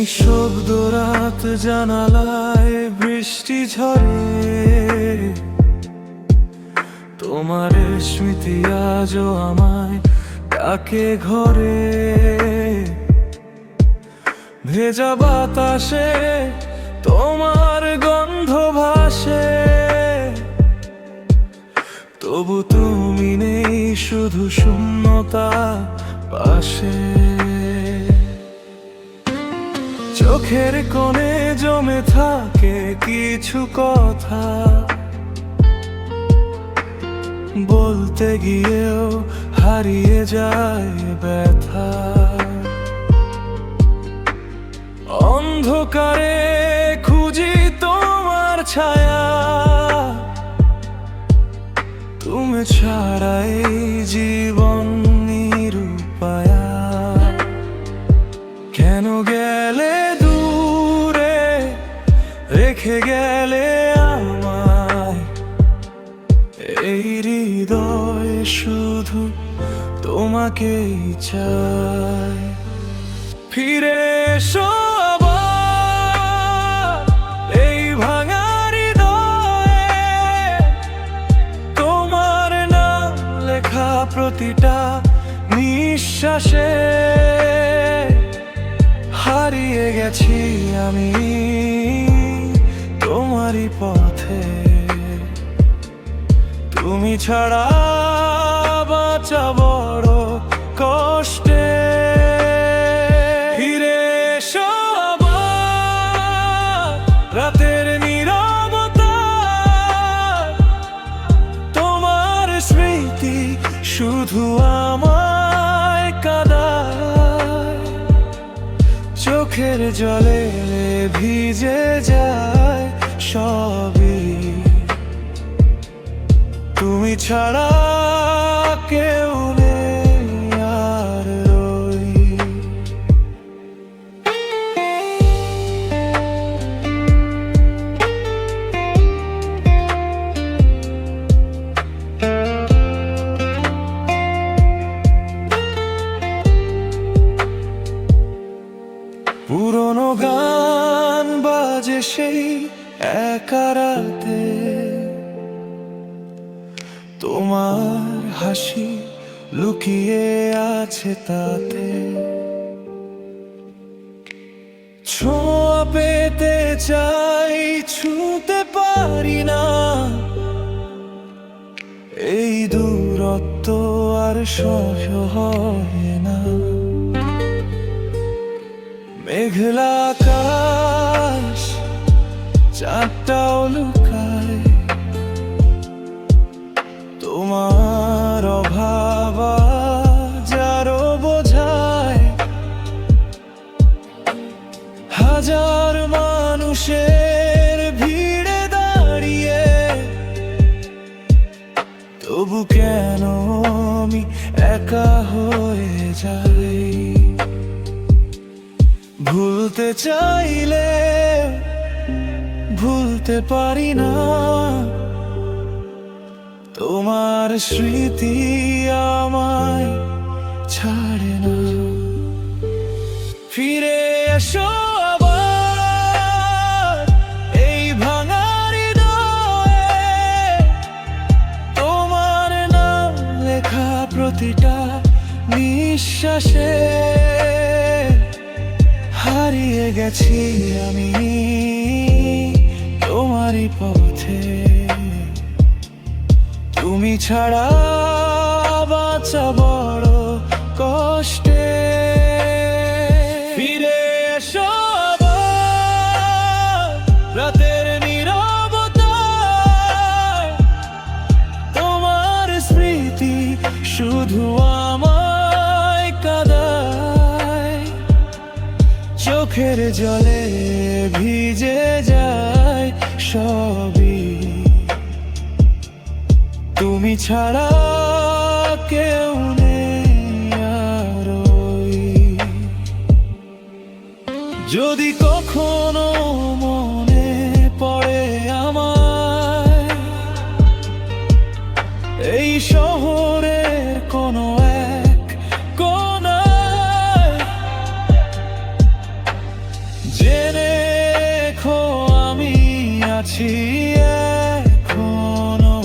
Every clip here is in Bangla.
নিঃশব্দ রাত জানালায় বৃষ্টি ঝরে, তোমার স্মৃতি আজও আমায় ডাকে ঘরে। ভেজা বাতাসে তোমার গন্ধ ভাসে, তবু তুমি নেই, শুধু শূন্যতা পাশে। চোখের কোণে জমে থাকে কিছু কথা, বলতে গিয়েও হারিয়ে যায় ব্যথা। অন্ধকারে খুঁজি তোমার ছায়া, তুমি ছাড়াই জীবন নিরুপায়া। কেন গেলে দূরে, রেখে গেলে আমায়, এই হৃদয় শুধু তোমাকেই চায়। ফিরে এসো আবার এই ভাঙা হৃদয়ে, তোমার নাম লেখা প্রতিটা নিঃশ্বাসে। হারিয়ে গেছি আমি তোমারই পথে, তুমি ছাড়া বাঁচা বড় কষ্টে। ফিরে এসো আবার রাতের নীরবতায়, তোমার স্মৃতি শুধু আমায় কাঁদায়। চোখের জলে ভিজে যায় সবই, তুমি ছাড়া কেউ নেই আর রই। পুরনো গান বাজে সেই একা রাতে, তোমার হাসি লুকিয়ে আছে তাতে। ছোঁয়া পেতে চাই, ছুঁতে পারি না, এই দূরত্ব আর সহ্য হয় না। মেঘলা আকাশ চাঁদটাও লুকায়, তোমার অভাব যারও বোঝায়। হাজার মানুষের ভিড়ে দাঁড়িয়ে, তবু কেন আমি একা হয়ে যাই। ভুলতে চাইলে ভুলতে পারি না, তোমার স্মৃতি আমায় ছাড়ে না। ফিরে এসো আবার এই ভাঙা হৃদয়ে, তোমার নাম লেখা প্রতিটা নিঃশ্বাসে। হারিয়ে গেছি আমি তোমারই পথে, তুমি ছাড়া বাঁচা বড় কষ্টে। ফিরে এসো আবার রাতের নীরবতায়, তোমার স্মৃতি শুধু আমায় কাঁদায়। চোখের জলে ভিজে যায় সবই, তুমি ছাড়া কেউ নেই আর রই। যদি কখনো মনে পড়ে আমায়, এই শহরের কোনো এক কোণায়, জেনে রেখো আমি আছি এখনো,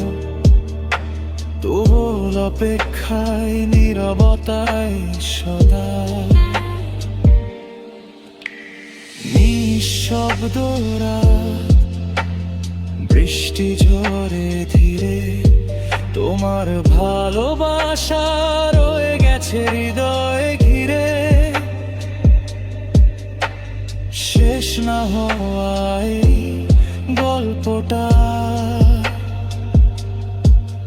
তোর অপেক্ষায় নীরবতায় সদা। নিঃশব্দ রাত, বৃষ্টি ঝরে ধীরে, তোমার ভালোবাসা রয়ে গেছে হৃদয়ে ঘিরে। শেষ না হওয়ায় গল্পটা,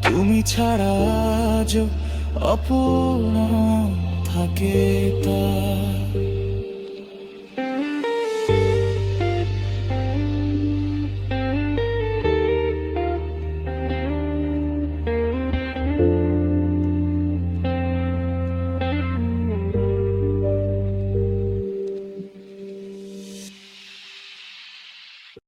তুমি ছাড়া আজ অপূর্ণ থাকে তা।